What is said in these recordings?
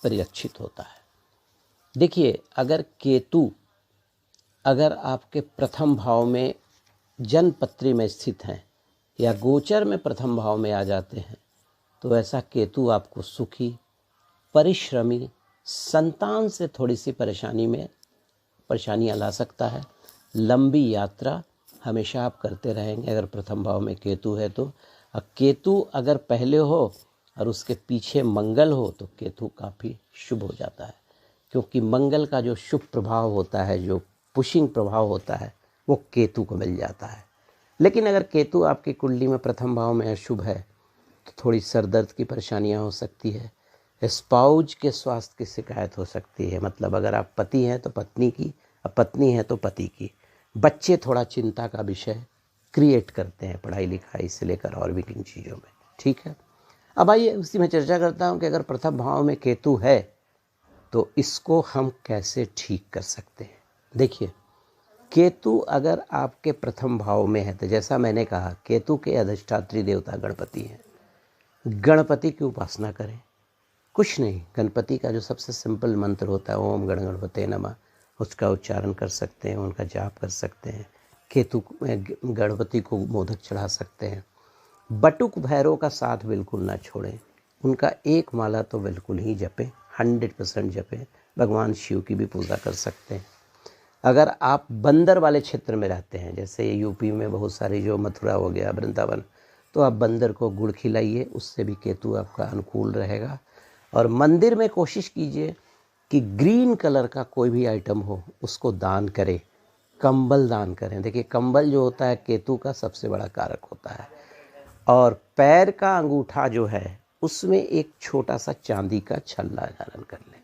परिलक्षित होता है। देखिए, अगर केतु अगर आपके प्रथम भाव में जन्मपत्री में स्थित हैं या गोचर में प्रथम भाव में आ जाते हैं तो ऐसा केतु आपको सुखी, परिश्रमी, संतान से थोड़ी सी परेशानियां ला सकता है। लंबी यात्रा हमेशा आप करते रहेंगे अगर प्रथम भाव में केतु है तो। केतु अगर पहले हो और उसके पीछे मंगल हो तो केतु काफ़ी शुभ हो जाता है, क्योंकि मंगल का जो शुभ प्रभाव होता है, जो पुशिंग प्रभाव होता है, वो केतु को मिल जाता है। लेकिन अगर केतु आपकी कुंडली में प्रथम भाव में अशुभ है तो थोड़ी सर दर्द की परेशानियां हो सकती है, स्पाउज के स्वास्थ्य की शिकायत हो सकती है। मतलब अगर आप पति हैं तो पत्नी की, और पत्नी है तो पति की। बच्चे थोड़ा चिंता का विषय क्रिएट करते हैं पढ़ाई लिखाई से लेकर और भी किन चीज़ों में। ठीक है, अब आइए उसी में चर्चा करता हूँ कि अगर प्रथम भाव में केतु है तो इसको हम कैसे ठीक कर सकते हैं। देखिए, केतु अगर आपके प्रथम भाव में है तो जैसा मैंने कहा, केतु के अधिष्ठात्री देवता गणपति हैं। गणपति की उपासना करें। कुछ नहीं, गणपति का जो सबसे सिंपल मंत्र होता है, ओम गण गणपते नमः, उसका उच्चारण कर सकते हैं, उनका जाप कर सकते हैं। केतु गणपति को मोदक चढ़ा सकते हैं। बटुक भैरव का साथ बिल्कुल ना छोड़ें, उनका एक माला तो बिल्कुल ही जपें, 100% जपें। भगवान शिव की भी पूजा कर सकते हैं। अगर आप बंदर वाले क्षेत्र में रहते हैं, जैसे यूपी में बहुत सारी जो मथुरा हो गया, वृंदावन, तो आप बंदर को गुड़ खिलाइए, उससे भी केतु आपका अनुकूल रहेगा। और मंदिर में कोशिश कीजिए कि ग्रीन कलर का कोई भी आइटम हो उसको दान करें। कंबल दान करें। देखिए, कंबल जो होता है केतु का सबसे बड़ा कारक होता है। और पैर का अंगूठा जो है उसमें एक छोटा सा चांदी का छल्ला धारण कर लें।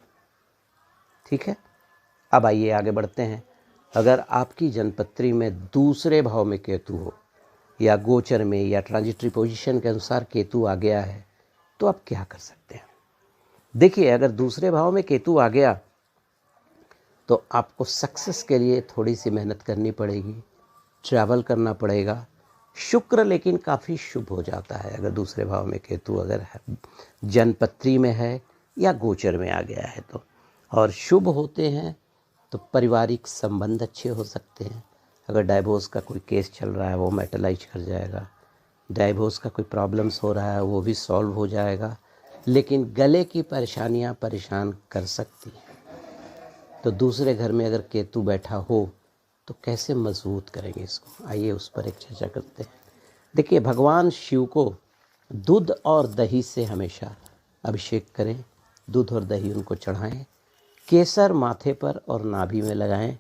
ठीक है, अब आइए आगे बढ़ते हैं। अगर आपकी जन्मपत्री में दूसरे भाव में केतु हो या गोचर में या ट्रांजिटरी पोजीशन के अनुसार केतु आ गया है तो आप क्या कर सकते हैं। देखिए, अगर दूसरे भाव में केतु आ गया तो आपको सक्सेस के लिए थोड़ी सी मेहनत करनी पड़ेगी, ट्रैवल करना पड़ेगा। शुक्र लेकिन काफ़ी शुभ हो जाता है अगर दूसरे भाव में केतु अगर है, जन्मपत्री में है या गोचर में आ गया है तो। और शुभ होते हैं तो पारिवारिक संबंध अच्छे हो सकते हैं। अगर डाइवोर्स का कोई केस चल रहा है वो मेटलाइज कर जाएगा। डाइवोर्स का कोई प्रॉब्लम्स हो रहा है वो भी सॉल्व हो जाएगा। लेकिन गले की परेशानियां परेशान कर सकती हैं। तो दूसरे घर में अगर केतु बैठा हो तो कैसे मजबूत करेंगे इसको, आइए उस पर एक चर्चा करते हैं। देखिए, भगवान शिव को दूध और दही से हमेशा अभिषेक करें। दूध और दही उनको चढ़ाएं। केसर माथे पर और नाभि में लगाएं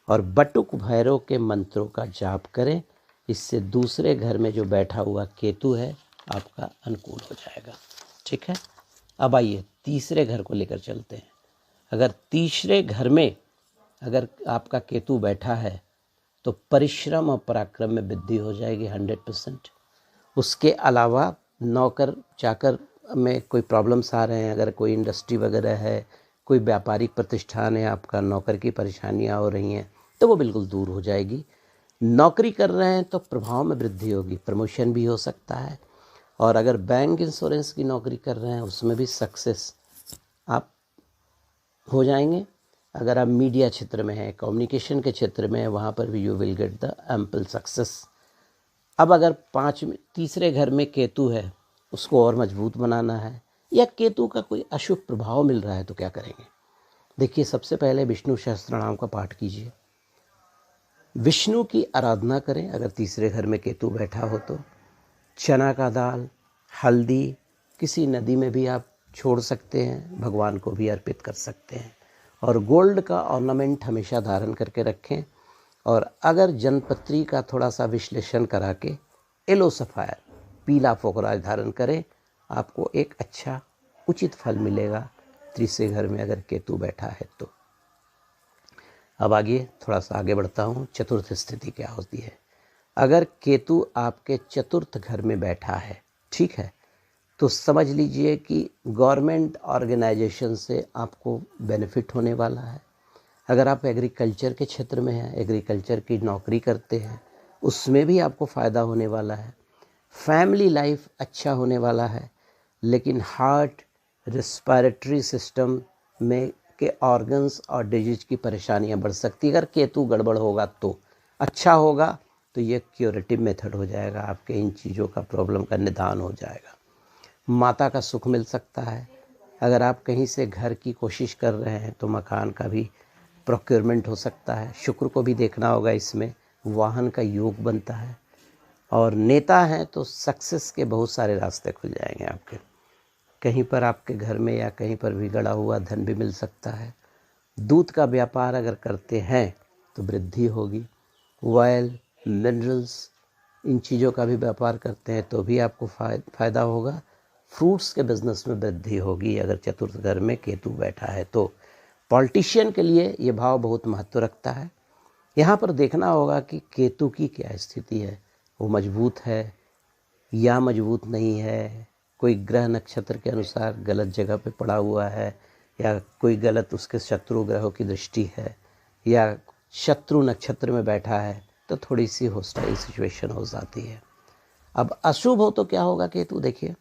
और बटुक भैरव के मंत्रों का जाप करें। इससे दूसरे घर में जो बैठा हुआ केतु है आपका अनुकूल हो जाएगा। ठीक है, अब आइए तीसरे घर को लेकर चलते हैं। अगर तीसरे घर में अगर आपका केतु बैठा है तो परिश्रम और पराक्रम में वृद्धि हो जाएगी 100%। उसके अलावा नौकर चाकर में कोई प्रॉब्लम्स आ रहे हैं, अगर कोई इंडस्ट्री वगैरह है, कोई व्यापारिक प्रतिष्ठान है, आपका नौकर की परेशानियां हो रही हैं तो वो बिल्कुल दूर हो जाएगी। नौकरी कर रहे हैं तो प्रभाव में वृद्धि होगी, प्रमोशन भी हो सकता है। और अगर बैंक इंश्योरेंस की नौकरी कर रहे हैं उसमें भी सक्सेस आप हो जाएंगे। अगर आप मीडिया क्षेत्र में हैं, कम्युनिकेशन के क्षेत्र में हैं, वहाँ पर भी you will get the ample success. अब अगर तीसरे घर में केतु है, उसको और मजबूत बनाना है या केतु का कोई अशुभ प्रभाव मिल रहा है तो क्या करेंगे। देखिए, सबसे पहले विष्णु सहस्त्रनाम का पाठ कीजिए, विष्णु की आराधना करें। अगर तीसरे घर में केतु बैठा हो तो चना का दाल, हल्दी किसी नदी में भी आप छोड़ सकते हैं, भगवान को भी अर्पित कर सकते हैं। और गोल्ड का ऑर्नामेंट हमेशा धारण करके रखें। और अगर जन्मपत्री का थोड़ा सा विश्लेषण करा के येलो सफ़ायर, पीला फोकराज धारण करें, आपको एक अच्छा उचित फल मिलेगा तीसरे घर में अगर केतु बैठा है तो। अब आगे थोड़ा सा आगे बढ़ता हूँ। चतुर्थ स्थिति क्या होती है। अगर केतु आपके चतुर्थ घर में बैठा है, ठीक है, तो समझ लीजिए कि गवर्नमेंट ऑर्गेनाइजेशन से आपको बेनिफिट होने वाला है। अगर आप एग्रीकल्चर के क्षेत्र में हैं, एग्रीकल्चर की नौकरी करते हैं, उसमें भी आपको फ़ायदा होने वाला है। फैमिली लाइफ अच्छा होने वाला है। लेकिन हार्ट, रेस्पिरेटरी सिस्टम, में के ऑर्गन्स और डिजीज की परेशानियां बढ़ सकती है। अगर केतु गड़बड़ होगा तो अच्छा होगा तो ये क्यूरेटिव मेथड हो जाएगा, आपके इन चीज़ों का प्रॉब्लम का निदान हो जाएगा। माता का सुख मिल सकता है। अगर आप कहीं से घर की कोशिश कर रहे हैं तो मकान का भी प्रोक्योरमेंट हो सकता है। शुक्र को भी देखना होगा, इसमें वाहन का योग बनता है। और नेता हैं तो सक्सेस के बहुत सारे रास्ते खुल जाएंगे आपके। कहीं पर आपके घर में या कहीं पर भी गड़ा हुआ धन भी मिल सकता है। दूध का व्यापार अगर करते हैं तो वृद्धि होगी। ऑयल, मिनरल्स, इन चीज़ों का भी व्यापार करते हैं तो भी आपको फ़ायदा होगा। फ्रूट्स के बिज़नेस में वृद्धि होगी अगर चतुर्थ घर में केतु बैठा है तो। पॉलिटिशियन के लिए ये भाव बहुत महत्व रखता है। यहाँ पर देखना होगा कि केतु की क्या स्थिति है, वो मजबूत है या मजबूत नहीं है, कोई ग्रह नक्षत्र के अनुसार गलत जगह पे पड़ा हुआ है, या कोई गलत उसके शत्रु ग्रहों की दृष्टि है, या शत्रु नक्षत्र में बैठा है, तो थोड़ी सी हॉस्टाइल सिचुएशन हो जाती है। अब अशुभ हो तो क्या होगा केतु, देखिए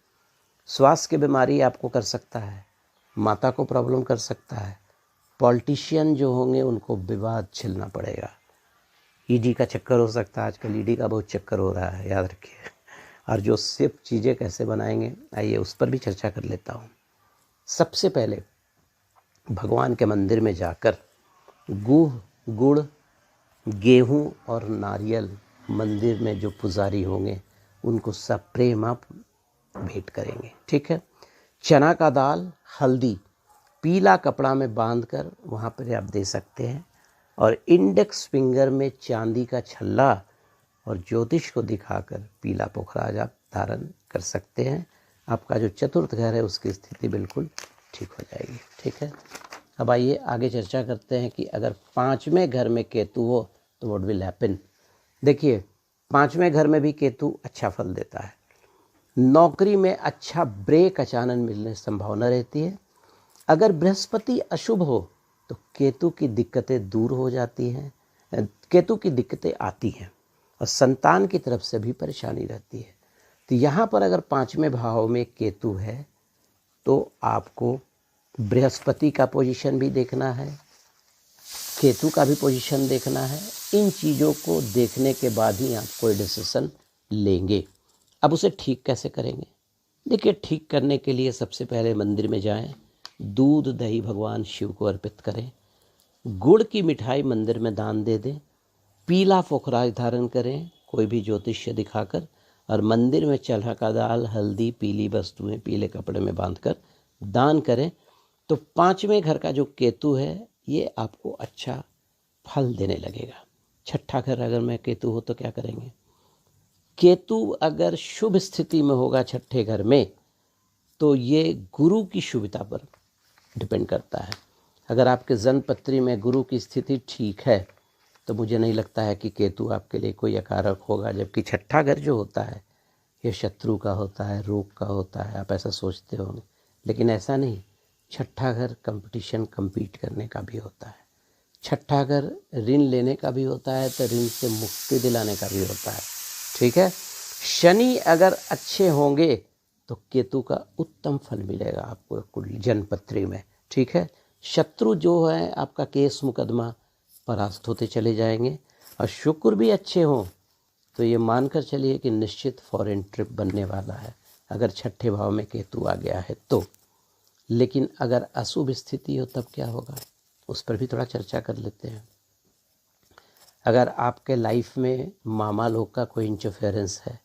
स्वास्थ्य की बीमारी आपको कर सकता है, माता को प्रॉब्लम कर सकता है। पॉलिटिशियन जो होंगे उनको विवाद झेलना पड़ेगा। ईडी का चक्कर हो सकता है, आजकल ईडी का बहुत चक्कर हो रहा है, याद रखिए। और जो सिर्फ चीज़ें कैसे बनाएंगे, आइए उस पर भी चर्चा कर लेता हूँ। सबसे पहले भगवान के मंदिर में जाकर गुड़, गेहूँ और नारियल मंदिर में जो पुजारी होंगे उनको सब प्रेम आप भेंट करेंगे, ठीक है। चना का दाल, हल्दी पीला कपड़ा में बांधकर वहाँ पर आप दे सकते हैं। और इंडेक्स फिंगर में चांदी का छल्ला और ज्योतिष को दिखाकर पीला पोखराज आप धारण कर सकते हैं। आपका जो चतुर्थ घर है उसकी स्थिति बिल्कुल ठीक हो जाएगी, ठीक है। अब आइए आगे चर्चा करते हैं कि अगर पाँचवें घर में केतु हो तो व्हाट विल हैपन। देखिए पाँचवें घर में भी केतु अच्छा फल देता है। नौकरी में अच्छा ब्रेक अचानक मिलने की संभावना रहती है। अगर बृहस्पति अशुभ हो तो केतु की दिक्कतें दूर हो जाती हैं, केतु की दिक्कतें आती हैं और संतान की तरफ से भी परेशानी रहती है। तो यहाँ पर अगर पाँचवें भाव में केतु है तो आपको बृहस्पति का पोजीशन भी देखना है, केतु का भी पोजीशन देखना है। इन चीज़ों को देखने के बाद ही आप कोई डिसीजन लेंगे। अब उसे ठीक कैसे करेंगे, देखिए ठीक करने के लिए सबसे पहले मंदिर में जाएं, दूध दही भगवान शिव को अर्पित करें, गुड़ की मिठाई मंदिर में दान दे दें, पीला पोखराज धारण करें कोई भी ज्योतिष्य दिखाकर, और मंदिर में चना का दाल, हल्दी, पीली वस्तुएं पीले कपड़े में बांधकर दान करें। तो पाँचवें घर का जो केतु है ये आपको अच्छा फल देने लगेगा। छठा घर अगर मैं केतु हो तो क्या करेंगे, केतु अगर शुभ स्थिति में होगा छठे घर में तो ये गुरु की शुभता पर डिपेंड करता है। अगर आपके जन्म पत्री में गुरु की स्थिति ठीक है तो मुझे नहीं लगता है कि केतु आपके लिए कोई अकारक होगा। जबकि छठा घर जो होता है ये शत्रु का होता है, रोग का होता है, आप ऐसा सोचते होंगे, लेकिन ऐसा नहीं। छठा घर कंपटीशन, compete करने का भी होता है। छठा घर ऋण लेने का भी होता है, तो ऋण से मुक्ति दिलाने का भी होता है, ठीक है। शनि अगर अच्छे होंगे तो केतु का उत्तम फल मिलेगा आपको जन्मपत्री में, ठीक है। शत्रु जो है आपका केस मुकदमा परास्त होते चले जाएंगे। और शुक्र भी अच्छे हों तो ये मानकर चलिए कि निश्चित फॉरेन ट्रिप बनने वाला है अगर छठे भाव में केतु आ गया है तो। लेकिन अगर अशुभ स्थिति हो तब क्या होगा, उस पर भी थोड़ा चर्चा कर लेते हैं। अगर आपके लाइफ में मामा लोग का कोई इंटरफेरेंस है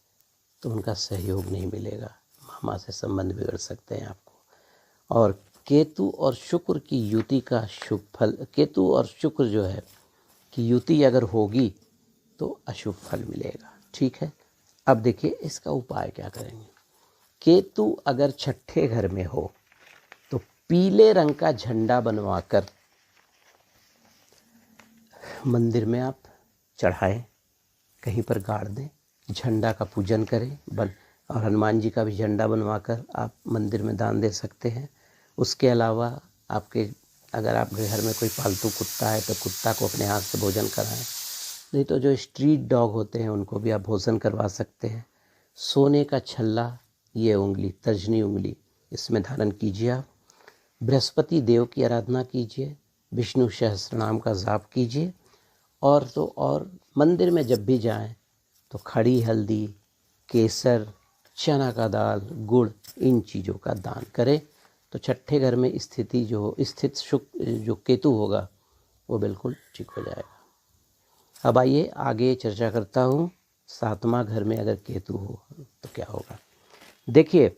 तो उनका सहयोग नहीं मिलेगा, मामा से संबंध बिगड़ सकते हैं आपको। और केतु और शुक्र की युति का शुभ फल, केतु और शुक्र जो है कि युति अगर होगी तो अशुभ फल मिलेगा, ठीक है। अब देखिए इसका उपाय क्या करेंगे। केतु अगर छठे घर में हो तो पीले रंग का झंडा बनवाकर मंदिर में आप चढ़ाएं, कहीं पर गाड़ दें, झंडा का पूजन करें और हनुमान जी का भी झंडा बनवाकर आप मंदिर में दान दे सकते हैं। उसके अलावा आपके अगर आपके घर में कोई पालतू कुत्ता है तो कुत्ता को अपने हाथ से भोजन कराएं, नहीं तो जो स्ट्रीट डॉग होते हैं उनको भी आप भोजन करवा सकते हैं। सोने का छल्ला, ये उंगली, तर्जनी उंगली, इसमें धारण कीजिए आप। बृहस्पति देव की आराधना कीजिए, विष्णु सहस्त्रनाम का जाप कीजिए, और तो और मंदिर में जब भी जाएं तो खड़ी हल्दी, केसर, चना का दाल, गुड़, इन चीज़ों का दान करें तो छठे घर में स्थित शुक्र जो केतु होगा वो बिल्कुल ठीक हो जाएगा। अब आइए आगे चर्चा करता हूँ। 7वां घर में अगर केतु हो तो क्या होगा। देखिए,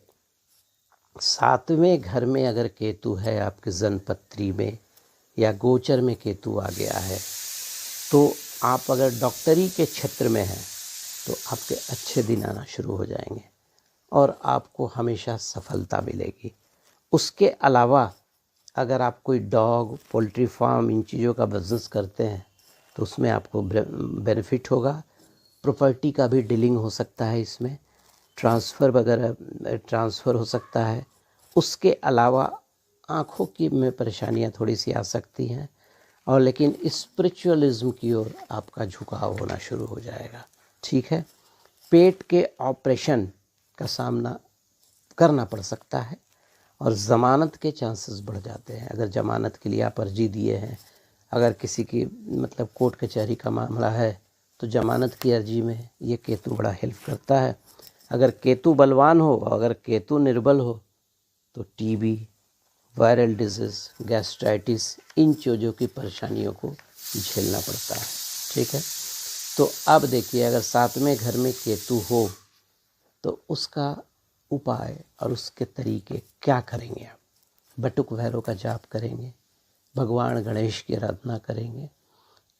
7वें घर में अगर केतु है आपके जन्मपत्री में या गोचर में केतु आ गया है तो आप अगर डॉक्टरी के क्षेत्र में हैं तो आपके अच्छे दिन आना शुरू हो जाएंगे और आपको हमेशा सफलता मिलेगी। उसके अलावा अगर आप कोई डॉग, पोल्ट्री फार्म, इन चीज़ों का बिज़नेस करते हैं तो उसमें आपको बेनिफिट होगा। प्रॉपर्टी का भी डीलिंग हो सकता है, इसमें ट्रांसफ़र वगैरह ट्रांसफ़र हो सकता है। उसके अलावा आँखों की में परेशानियाँ थोड़ी सी आ सकती हैं, और लेकिन स्पिरिचुअलिज्म की ओर आपका झुकाव होना शुरू हो जाएगा। ठीक है, पेट के ऑपरेशन का सामना करना पड़ सकता है और ज़मानत के चांसेस बढ़ जाते हैं। अगर ज़मानत के लिए आप अर्जी दिए हैं, अगर किसी की मतलब कोर्ट कचहरी का मामला है तो ज़मानत की अर्जी में ये केतु बड़ा हेल्प करता है। अगर केतु बलवान हो और अगर केतु निर्बल हो तो टीबी, वायरल डिजीज़, गैस्ट्राइटिस, इन चीज़ों की परेशानियों को झेलना पड़ता है। ठीक है, तो अब देखिए, अगर 7वें घर में केतु हो तो उसका उपाय और उसके तरीके क्या करेंगे आप। बटुक भैरव का जाप करेंगे, भगवान गणेश की आराधना करेंगे,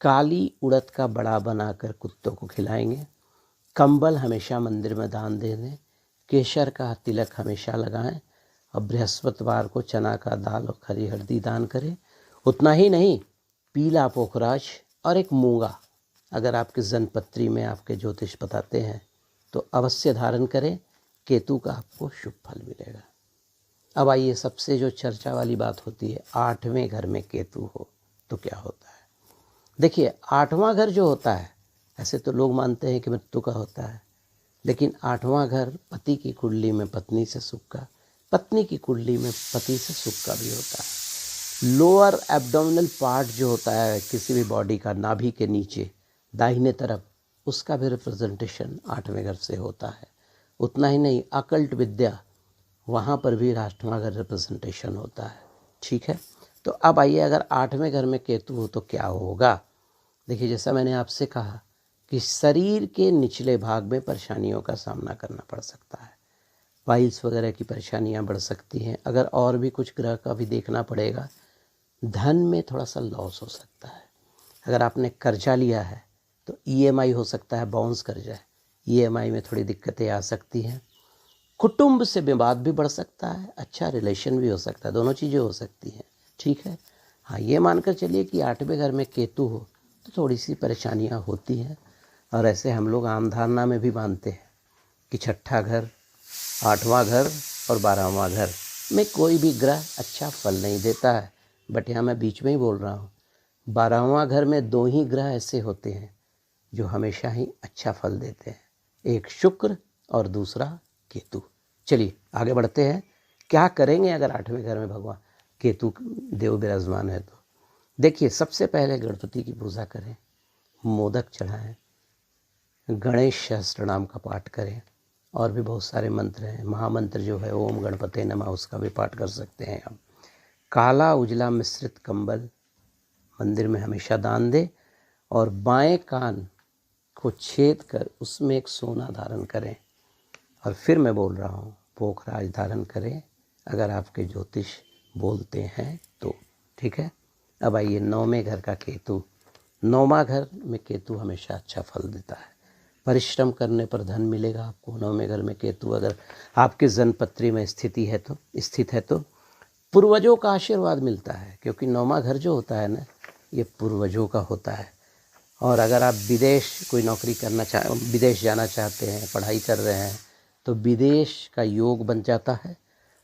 काली उड़द का बड़ा बनाकर कुत्तों को खिलाएंगे, कंबल हमेशा मंदिर में दान दे दें, केसर का तिलक हमेशा लगाएं और बृहस्पतिवार को चना का दाल और खरी हल्दी दान करें। उतना ही नहीं, पीला पोखराज और एक मूंगा अगर आपके जन्मपत्री में आपके ज्योतिष बताते हैं तो अवश्य धारण करें। केतु का आपको शुभ फल मिलेगा। अब आइए, सबसे जो चर्चा वाली बात होती है, 8वें घर में केतु हो तो क्या होता है। देखिए, 8वां घर जो होता है, ऐसे तो लोग मानते हैं कि मृत्यु का होता है, लेकिन 8वां घर पति की कुंडली में पत्नी से सुख का, पत्नी की कुंडली में पति से सुख का भी होता है। लोअर एब्डोमिनल पार्ट जो होता है किसी भी बॉडी का, नाभि के नीचे दाहिने तरफ, उसका भी रिप्रेजेंटेशन 8वें घर से होता है। उतना ही नहीं, अकल्ट विद्या, वहाँ पर भी 8वां घर रिप्रेजेंटेशन होता है। ठीक है, तो अब आइए, अगर 8वें घर में केतु हो तो क्या होगा। देखिए, जैसा मैंने आपसे कहा कि शरीर के निचले भाग में परेशानियों का सामना करना पड़ सकता है, पाइल्स वगैरह की परेशानियां बढ़ सकती हैं। अगर और भी कुछ ग्रह का भी देखना पड़ेगा, धन में थोड़ा सा लॉस हो सकता है। अगर आपने कर्जा लिया है तो ईएमआई हो सकता है बाउंस कर जाए, ईएमआई में थोड़ी दिक्कतें आ सकती हैं। कुटुंब से विवाद भी बढ़ सकता है, अच्छा रिलेशन भी हो सकता है, दोनों चीज़ें हो सकती हैं। ठीक है, हाँ, ये मानकर चलिए कि 8वें घर में केतु हो तो थोड़ी सी परेशानियां होती हैं। और ऐसे हम लोग आम धारणा में भी मानते हैं कि छठा घर, 8वां घर और 12वां घर में कोई भी ग्रह अच्छा फल नहीं देता है। बट यहाँ मैं बीच में ही बोल रहा हूँ, 12वां घर में 2 ही ग्रह ऐसे होते हैं जो हमेशा ही अच्छा फल देते हैं, एक शुक्र और दूसरा केतु। चलिए आगे बढ़ते हैं, क्या करेंगे अगर 8वें घर में भगवान केतु देव विराजमान है तो। देखिए, सबसे पहले गणपति की पूजा करें, मोदक चढ़ाएं, गणेश सहस्त्रनाम का पाठ करें, और भी बहुत सारे मंत्र हैं। महामंत्र जो है ओम गणपते नमः, उसका भी पाठ कर सकते हैं आप। काला उजला मिश्रित कंबल मंदिर में हमेशा दान दें और बाएं कान को छेद कर उसमें एक सोना धारण करें। और फिर मैं बोल रहा हूँ, पोखराज धारण करें अगर आपके ज्योतिष बोलते हैं तो। ठीक है, अब आइए 9वें घर का केतु। 9वां घर में केतु हमेशा अच्छा फल देता है, परिश्रम करने पर धन मिलेगा आपको। 9वें घर में केतु अगर आपके जन्मपत्री में स्थित है तो पूर्वजों का आशीर्वाद मिलता है, क्योंकि 9वां घर जो होता है ना, ये पूर्वजों का होता है। और अगर आप विदेश कोई नौकरी करना विदेश जाना चाहते हैं, पढ़ाई कर रहे हैं तो विदेश का योग बन जाता है।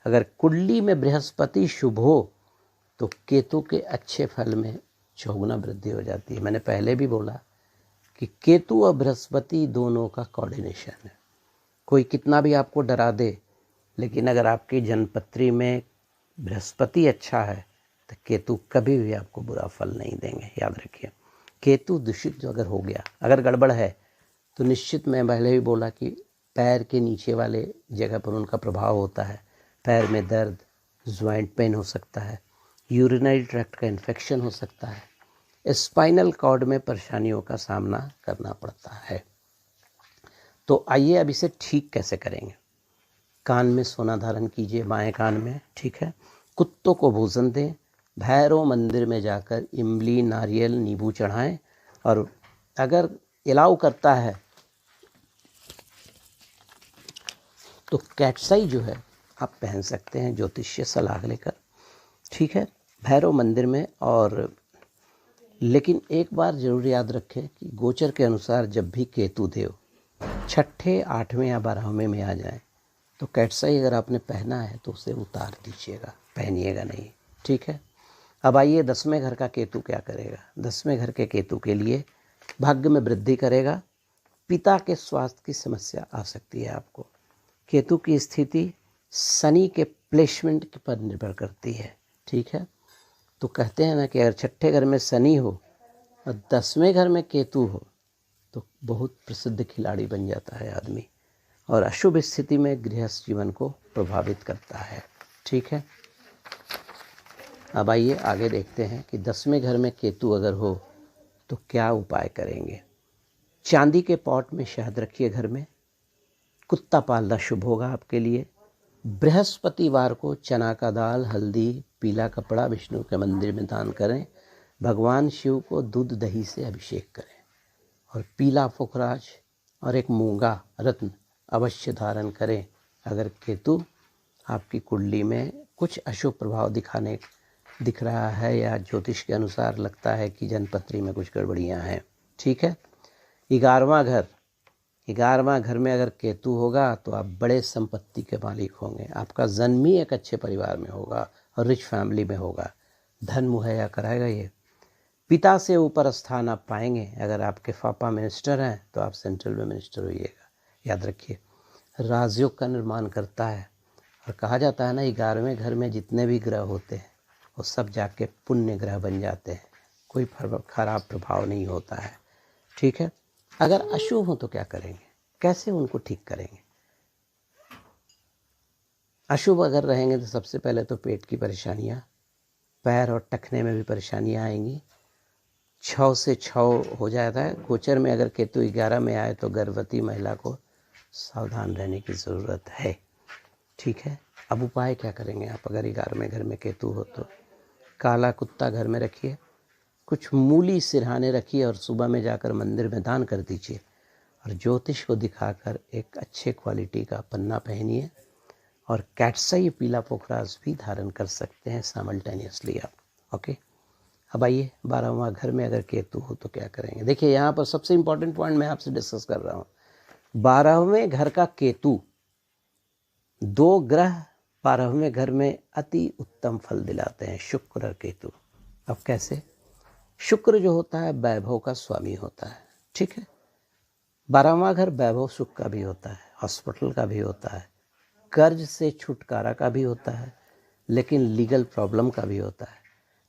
अगर कुंडली में बृहस्पति शुभ हो तो केतु के अच्छे फल में चौगुना वृद्धि हो जाती है। मैंने पहले भी बोला कि केतु और बृहस्पति दोनों का कोऑर्डिनेशन है। कोई कितना भी आपको डरा दे, लेकिन अगर आपकी जन्मपत्री में बृहस्पति अच्छा है तो केतु कभी भी आपको बुरा फल नहीं देंगे, याद रखिए। केतु दूषित जो अगर हो गया, अगर गड़बड़ है तो निश्चित, मैं पहले भी बोला कि पैर के नीचे वाले जगह पर उनका प्रभाव होता है। पैर में दर्द, ज्वाइंट पेन हो सकता है, यूरिनरी ट्रैक्ट का इन्फेक्शन हो सकता है, स्पाइनल कॉर्ड में परेशानियों का सामना करना पड़ता है। तो आइए अब इसे ठीक कैसे करेंगे। कान में सोना धारण कीजिए, बाएं कान में, ठीक है। कुत्तों को भोजन दें, भैरव मंदिर में जाकर इमली, नारियल, नींबू चढ़ाएं, और अगर अलाउ करता है तो कैटसाई जो है आप पहन सकते हैं ज्योतिषीय सलाह लेकर, ठीक है, भैरव मंदिर में। और लेकिन एक बार जरूर याद रखें कि गोचर के अनुसार जब भी केतु देव छठे, आठवें या 12वें में आ जाए तो कैटसाई अगर आपने पहना है तो उसे उतार दीजिएगा, पहनिएगा नहीं, ठीक है। अब आइए 10वें घर का केतु क्या करेगा। 10वें घर के केतु के लिए भाग्य में वृद्धि करेगा। पिता के स्वास्थ्य की समस्या आ सकती है आपको। केतु की स्थिति शनि के प्लेसमेंट पर निर्भर करती है, ठीक है। तो कहते हैं ना कि अगर छठे घर में शनि हो और 10वें घर में केतु हो तो बहुत प्रसिद्ध खिलाड़ी बन जाता है आदमी, और अशुभ स्थिति में गृहस्थ जीवन को प्रभावित करता है, ठीक है। अब आइए आगे देखते हैं कि 10वें घर में केतु अगर हो तो क्या उपाय करेंगे। चांदी के पॉट में शहद रखिए घर में। कुत्ता पालना शुभ होगा आपके लिए। बृहस्पतिवार को चना का दाल, हल्दी, पीला कपड़ा विष्णु के मंदिर में दान करें। भगवान शिव को दूध दही से अभिषेक करें, और पीला पुखराज और एक मूंगा रत्न अवश्य धारण करें। अगर केतु आपकी कुंडली में कुछ अशुभ प्रभाव दिख रहा है, या ज्योतिष के अनुसार लगता है कि जन्मपत्री में कुछ गड़बड़ियाँ हैं, ठीक है। 11वां घर में अगर केतु होगा तो आप बड़े संपत्ति के मालिक होंगे। आपका जन्म ही एक अच्छे परिवार में होगा और रिच फैमिली में होगा। धन मुहैया कराएगा ये। पिता से ऊपर स्थान आप पाएंगे। अगर आपके पापा मिनिस्टर हैं तो आप सेंट्रल में मिनिस्टर होइएगा, याद रखिए। राजयोग का निर्माण करता है, और कहा जाता है ना 11वें घर में जितने भी ग्रह होते हैं वो सब जाके पुण्य ग्रह बन जाते हैं, कोई खराब प्रभाव नहीं होता है, ठीक है। अगर अशुभ हो तो क्या करेंगे, कैसे उनको ठीक करेंगे। अशुभ अगर रहेंगे तो सबसे पहले तो पेट की परेशानियां, पैर और टखने में भी परेशानियां आएंगी। 6 से 6 हो जाता है। गोचर में अगर केतु 11 में आए तो गर्भवती महिला को सावधान रहने की ज़रूरत है, ठीक है। अब उपाय क्या करेंगे आप अगर 11वें घर में केतु हो तो। काला कुत्ता घर में रखिए, कुछ मूली सिरहाने रखिए, और सुबह में जाकर मंदिर में दान कर दीजिए, और ज्योतिष को दिखाकर एक अच्छे क्वालिटी का पन्ना पहनिए, और कैटसाई पीला पोखराज भी धारण कर सकते हैं साइमल्टेनियसली आप, ओके। अब आइए 12वां घर में अगर केतु हो तो क्या करेंगे। देखिए यहाँ पर सबसे इम्पोर्टेंट पॉइंट मैं आपसे डिस्कस कर रहा हूँ। 12वें घर का केतु, 2 ग्रह 12वें घर में अति उत्तम फल दिलाते हैं, शुक्र और केतु। अब कैसे। शुक्र जो होता है वैभव का स्वामी होता है, ठीक है। 12वां घर वैभव सुख का भी होता है, हॉस्पिटल का भी होता है, कर्ज से छुटकारा का भी होता है, लेकिन लीगल प्रॉब्लम का भी होता है।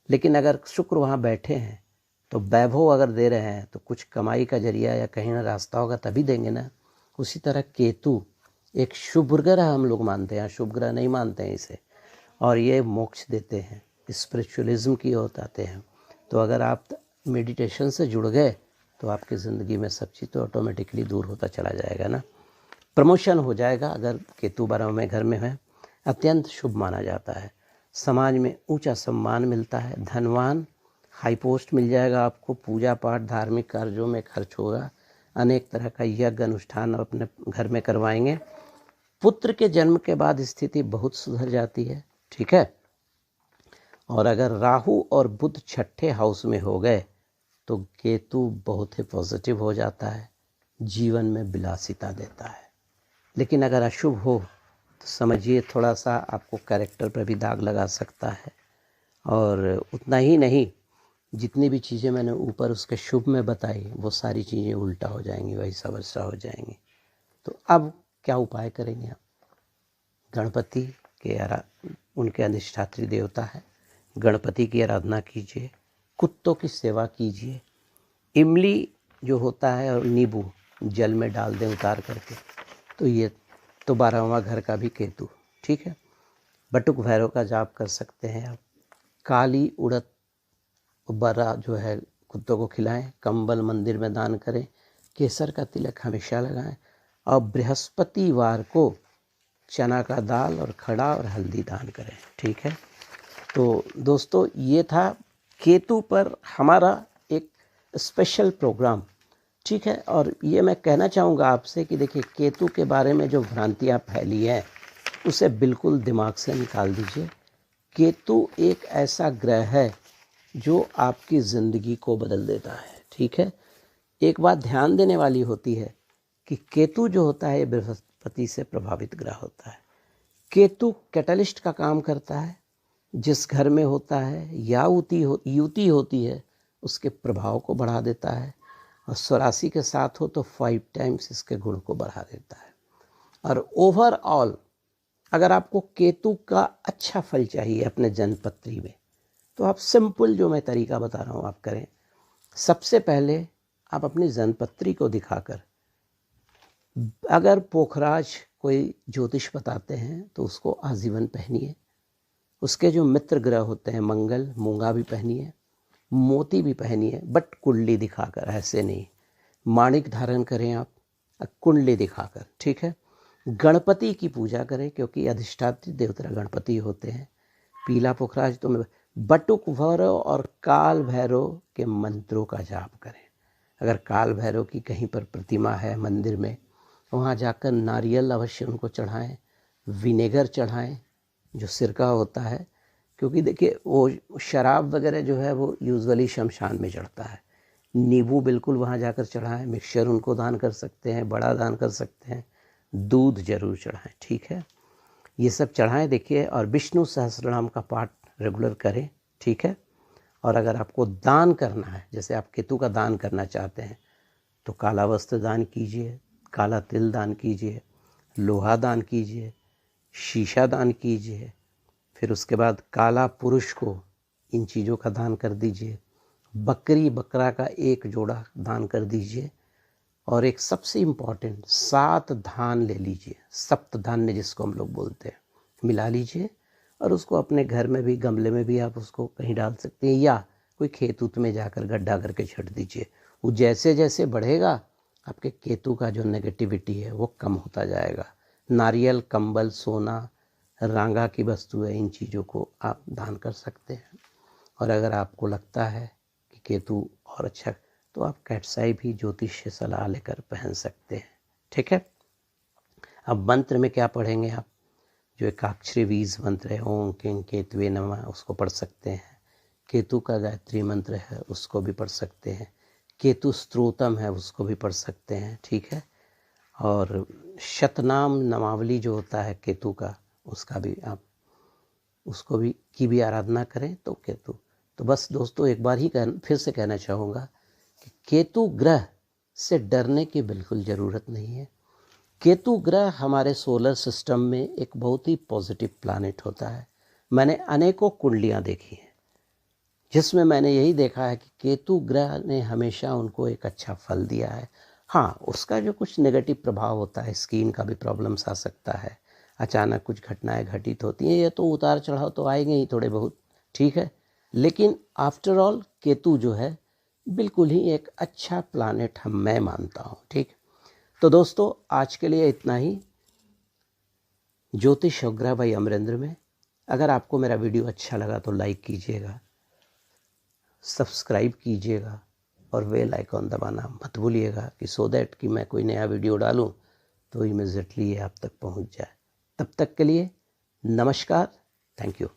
लेकिन अगर शुक्र वहाँ बैठे हैं तो वैभव अगर दे रहे हैं तो कुछ कमाई का जरिया या कहीं ना रास्ता होगा तभी देंगे ना। उसी तरह केतु एक शुभ ग्रह हम लोग मानते हैं, शुभ ग्रह नहीं मानते हैं इसे, और ये मोक्ष देते हैं, स्पिरिचुअलिज्म की ओर आते हैं। तो अगर आप मेडिटेशन से जुड़ गए तो आपकी ज़िंदगी में सब चीज़ तो ऑटोमेटिकली दूर होता चला जाएगा ना। प्रमोशन हो जाएगा अगर केतु 12वें घर में है, अत्यंत शुभ माना जाता है। समाज में ऊंचा सम्मान मिलता है, धनवान हाई पोस्ट मिल जाएगा आपको, पूजा पाठ धार्मिक कार्यों में खर्च होगा, अनेक तरह का यज्ञ अनुष्ठान अपने घर में करवाएंगे। पुत्र के जन्म के बाद स्थिति बहुत सुधर जाती है, ठीक है। और अगर राहु और बुध छठे हाउस में हो गए तो केतु बहुत ही पॉजिटिव हो जाता है, जीवन में विलासिता देता है। लेकिन अगर अशुभ हो तो समझिए थोड़ा सा आपको कैरेक्टर पर भी दाग लगा सकता है। और उतना ही नहीं, जितनी भी चीज़ें मैंने ऊपर उसके शुभ में बताई वो सारी चीज़ें उल्टा हो जाएंगी, वैसा वैसा हो जाएंगी। तो अब क्या उपाय करेंगे आप। गणपति के उनके अधिष्ठात्री देवता है। गणपति की आराधना कीजिए, कुत्तों की सेवा कीजिए। इमली जो होता है और नींबू जल में डाल दें उतार करके, तो ये तो 12वां घर का भी केतु, ठीक है। बटुक भैरव का जाप कर सकते हैं आप। काली उड़द बरा जो है कुत्तों को खिलाएं, कंबल मंदिर में दान करें, केसर का तिलक हमेशा लगाएं, और बृहस्पतिवार को चना का दाल और खड़ा और हल्दी दान करें, ठीक है। तो दोस्तों ये था केतु पर हमारा एक स्पेशल प्रोग्राम, ठीक है। और ये मैं कहना चाहूँगा आपसे कि देखिए, केतु के बारे में जो भ्रांतियाँ फैली हैं उसे बिल्कुल दिमाग से निकाल दीजिए। केतु एक ऐसा ग्रह है जो आपकी ज़िंदगी को बदल देता है, ठीक है। एक बात ध्यान देने वाली होती है कि केतु जो होता है बृहस्पति से प्रभावित ग्रह होता है। केतु कैटलिस्ट का काम करता है। जिस घर में होता है युति होती है उसके प्रभाव को बढ़ा देता है, और स्वराशि के साथ हो तो 5 टाइम्स इसके गुण को बढ़ा देता है। और ओवरऑल अगर आपको केतु का अच्छा फल चाहिए अपने जन्मपत्री में, तो आप सिंपल जो मैं तरीका बता रहा हूँ आप करें। सबसे पहले आप अपनी जन्मपत्री को दिखाकर, अगर पोखराज कोई ज्योतिष बताते हैं तो उसको आजीवन पहनिए। उसके जो मित्र ग्रह होते हैं, मंगल मूंगा भी पहनिए, मोती भी पहनिए, बट कुंडली दिखाकर, ऐसे नहीं। माणिक धारण करें आप कुंडली दिखाकर, ठीक है। गणपति की पूजा करें क्योंकि अधिष्ठात्री देवता गणपति होते हैं। पीला पोखराज तो बटुक भैरव और काल भैरव के मंत्रों का जाप करें। अगर काल भैरव की कहीं पर प्रतिमा है मंदिर में, वहाँ जाकर नारियल अवश्य उनको चढ़ाएं, विनेगर चढ़ाएं जो सिरका होता है, क्योंकि देखिए वो शराब वगैरह जो है वो यूजुअली शमशान में चढ़ता है। नींबू बिल्कुल वहाँ जाकर चढ़ाएं, मिक्सचर उनको दान कर सकते हैं, बड़ा दान कर सकते हैं, दूध जरूर चढ़ाएं, ठीक है। ये सब चढ़ाएं देखिए, और विष्णु सहस्त्रनाम का पाठ रेगुलर करें, ठीक है। और अगर आपको दान करना है, जैसे आप केतु का दान करना चाहते हैं, तो काला वस्त्र दान कीजिए, काला तिल दान कीजिए, लोहा दान कीजिए, शीशा दान कीजिए, फिर उसके बाद काला पुरुष को इन चीज़ों का दान कर दीजिए, बकरी बकरा का एक जोड़ा दान कर दीजिए, और एक सबसे इम्पॉर्टेंट 7 धान ले लीजिए, सप्त धान्य जिसको हम लोग बोलते हैं, मिला लीजिए, और उसको अपने घर में भी, गमले में भी आप उसको कहीं डाल सकते हैं, या कोई खेत उत में जाकर गड्ढा करके छट दीजिए। वो जैसे जैसे बढ़ेगा आपके केतु का जो नेगेटिविटी है वो कम होता जाएगा। नारियल, कंबल, सोना, रांगा की वस्तु है, इन चीज़ों को आप दान कर सकते हैं। और अगर आपको लगता है कि केतु और अच्छा, तो आप कैटसाई भी ज्योतिष सलाह लेकर पहन सकते हैं, ठीक है। अब मंत्र में क्या पढ़ेंगे आप, जो एकाक्षरी बीज मंत्र है, ओम किंग केतुवे नमः, उसको पढ़ सकते हैं। केतु का गायत्री मंत्र है उसको भी पढ़ सकते हैं। केतु स्तोत्रम है उसको भी पढ़ सकते हैं, ठीक है। और शतनाम नमावली जो होता है केतु का, उसका भी आप उसको भी की भी आराधना करें तो केतु। तो बस दोस्तों एक बार ही फिर से कहना चाहूँगा कि केतु ग्रह से डरने की बिल्कुल ज़रूरत नहीं है। केतु ग्रह हमारे सोलर सिस्टम में एक बहुत ही पॉजिटिव प्लैनेट होता है। मैंने अनेकों कुंडलियाँ देखी हैं जिसमें मैंने यही देखा है कि केतु ग्रह ने हमेशा उनको एक अच्छा फल दिया है। हाँ, उसका जो कुछ नेगेटिव प्रभाव होता है, स्किन का भी प्रॉब्लम्स आ सकता है, अचानक कुछ घटनाएं घटित होती हैं, ये तो उतार चढ़ाव तो आएंगे ही थोड़े बहुत, ठीक है। लेकिन आफ्टर ऑल केतु जो है बिल्कुल ही एक अच्छा प्लैनेट मैं मानता हूँ, ठीक। तो दोस्तों आज के लिए इतना ही। ज्योतिष और ग्रह भाई अमरेंद्र में। अगर आपको मेरा वीडियो अच्छा लगा तो लाइक कीजिएगा, सब्सक्राइब कीजिएगा, और बेल आइकॉन दबाना मत भूलिएगा कि सो दैट कि मैं कोई नया वीडियो डालूं तो इमीडिएटली ये आप तक पहुंच जाए। तब तक के लिए नमस्कार, थैंक यू।